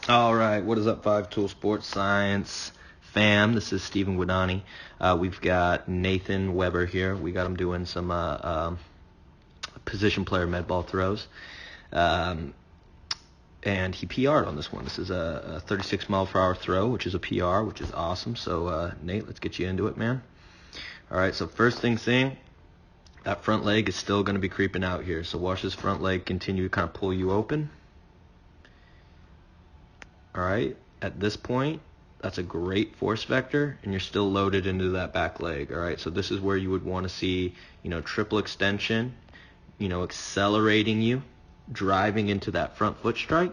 All right, what is up, 5 Tool Sports Science fam? This is Stephen Guidani. We've got Nathan Weber here. We got him doing some position player med ball throws. And he PR'd on this one. This is a 36 mile per hour throw, which is a PR, which is awesome. So, Nate, let's get you into it, man. All right, so first thing seeing, that front leg is still going to be creeping out here. So watch this front leg continue to kind of pull you open. All right, at this point, that's a great force vector, and you're still loaded into that back leg. All right, so this is where you would want to see, triple extension, accelerating you, driving into that front foot strike.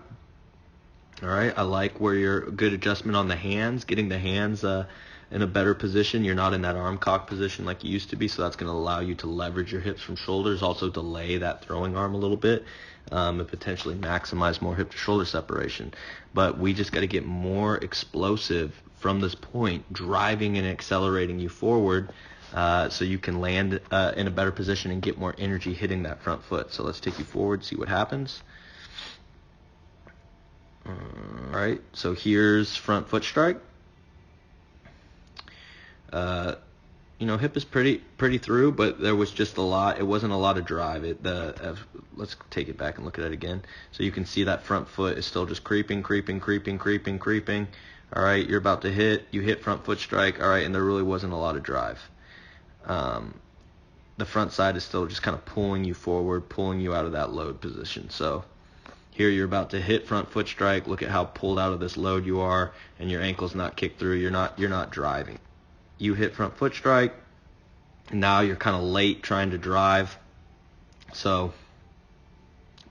All right, I like where you're good adjustment on the hands, getting the hands in a better position. You're not in that arm cock position like you used to be, so that's going to allow you to leverage your hips from shoulders, also delay that throwing arm a little bit, and potentially maximize more hip to shoulder separation. But we just got to get more explosive from this point, driving and accelerating you forward, so you can land in a better position and get more energy hitting that front foot. So let's take you forward, see what happens. All right, so here's front foot strike. Hip is pretty through, but there was just a lot. It wasn't a lot of drive. Let's take it back and look at it again. So you can see that front foot is still just creeping. All right, you're about to hit. You hit front foot strike. All right, and there really wasn't a lot of drive. The front side is still just kind of pulling you forward, pulling you out of that load position. So here you're about to hit front foot strike. Look at how pulled out of this load you are, and your ankle's not kicked through. You're not driving. You hit front foot strike. Now you're kind of late trying to drive. So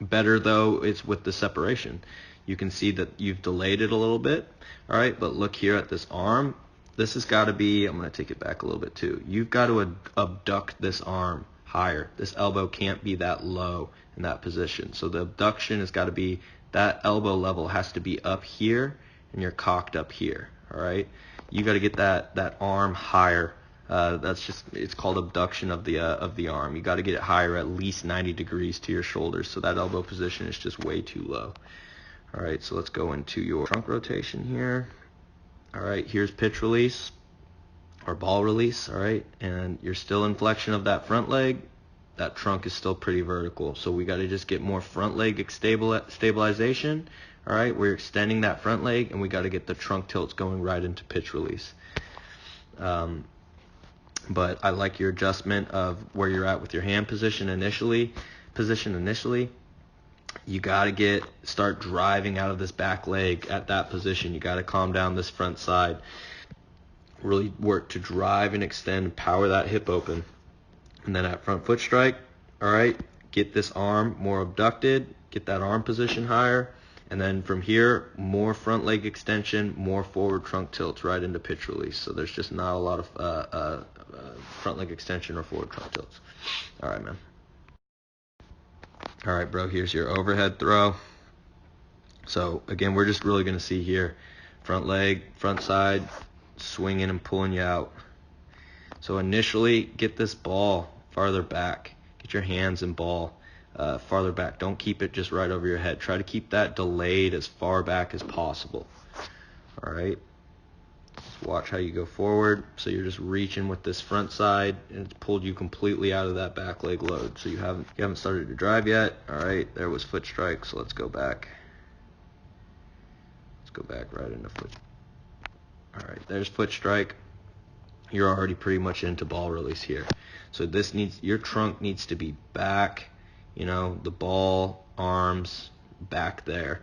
better though it's with the separation. You can see that you've delayed it a little bit. All right, but look here at this arm. This has got to be, I'm going to take it back a little bit too. You've got to abduct this arm higher. This elbow can't be that low in that position. So the abduction has got to be, that elbow level has to be up here, and you're cocked up here. All right, you got to get that arm higher. It's called abduction of the arm. You got to get it higher, at least 90 degrees to your shoulders. So that elbow position is just way too low. All right, so let's go into your trunk rotation here. All right, here's pitch release or ball release. All right, and you're still in flexion of that front leg. That trunk is still pretty vertical. So we got to just get more front leg stabilization. All right, we're extending that front leg, and we got to get the trunk tilts going right into pitch release. But I like your adjustment of where you're at with your hand position initially. You got to start driving out of this back leg at that position. You got to calm down this front side. Really work to drive and extend, power that hip open. And then at front foot strike, all right, get this arm more abducted, get that arm position higher. And then from here, more front leg extension, more forward trunk tilts right into pitch release. So there's just not a lot of front leg extension or forward trunk tilts. All right, man. All right, bro, here's your overhead throw. So again, we're just really going to see here, front leg, front side, swinging and pulling you out. So initially, get this ball farther back. Get your hands and ball farther back. Don't keep it just right over your head. Try to keep that delayed as far back as possible. All right. Just watch how you go forward. So you're just reaching with this front side, and it's pulled you completely out of that back leg load. So you haven't started to drive yet. All right. There was foot strike. So let's go back. Let's go back right into foot. All right. There's foot strike. You're already pretty much into ball release here. So your trunk needs to be back, the ball, arms, back there.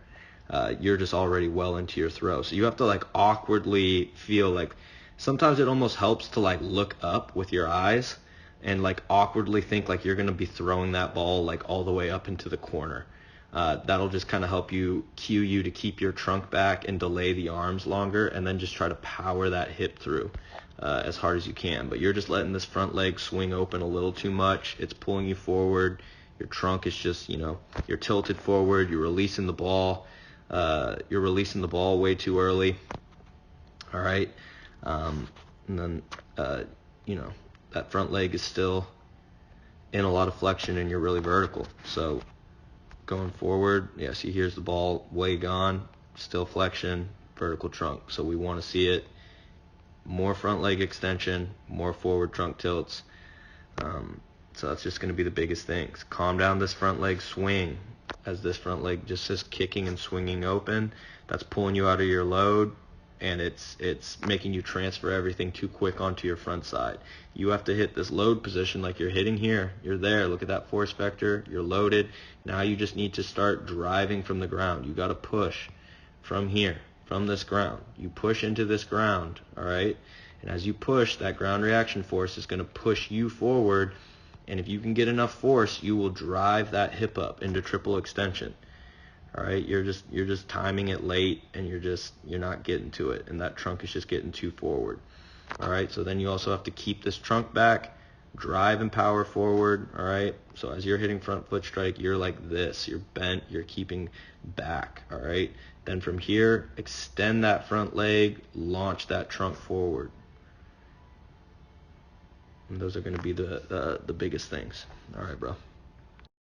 You're just already well into your throw. So you have to awkwardly feel sometimes it almost helps to look up with your eyes and awkwardly think you're going to be throwing that ball all the way up into the corner. That'll just kind of help cue you to keep your trunk back and delay the arms longer, and then just try to power that hip through as hard as you can. But you're just letting this front leg swing open a little too much. It's pulling you forward. Your trunk is just, you're tilted forward. You're releasing the ball. You're releasing the ball way too early. All right. And then, that front leg is still in a lot of flexion, and you're really vertical. So going forward, see, here's the ball way gone. still flexion, vertical trunk. So we want to see it more front leg extension, more forward trunk tilts. So that's just going to be the biggest things. Calm down this front leg swing. As this front leg just is kicking and swinging open, that's pulling you out of your load, and it's making you transfer everything too quick onto your front side. You have to hit this load position like you're hitting here. You're there. Look at that force vector. You're loaded. Now you just need to start driving from the ground. You got to push from here, from this ground. You push into this ground, all right? And as you push, that ground reaction force is going to push you forward. And if you can get enough force, you will drive that hip up into triple extension. All right, you're just timing it late, and you're not getting to it, and that trunk is just getting too forward. All right, so then you also have to keep this trunk back, drive and power forward. All right, so as you're hitting front foot strike, you're like this, you're bent, you're keeping back. All right, then from here, extend that front leg, launch that trunk forward. And those are going to be the biggest things. All right, bro.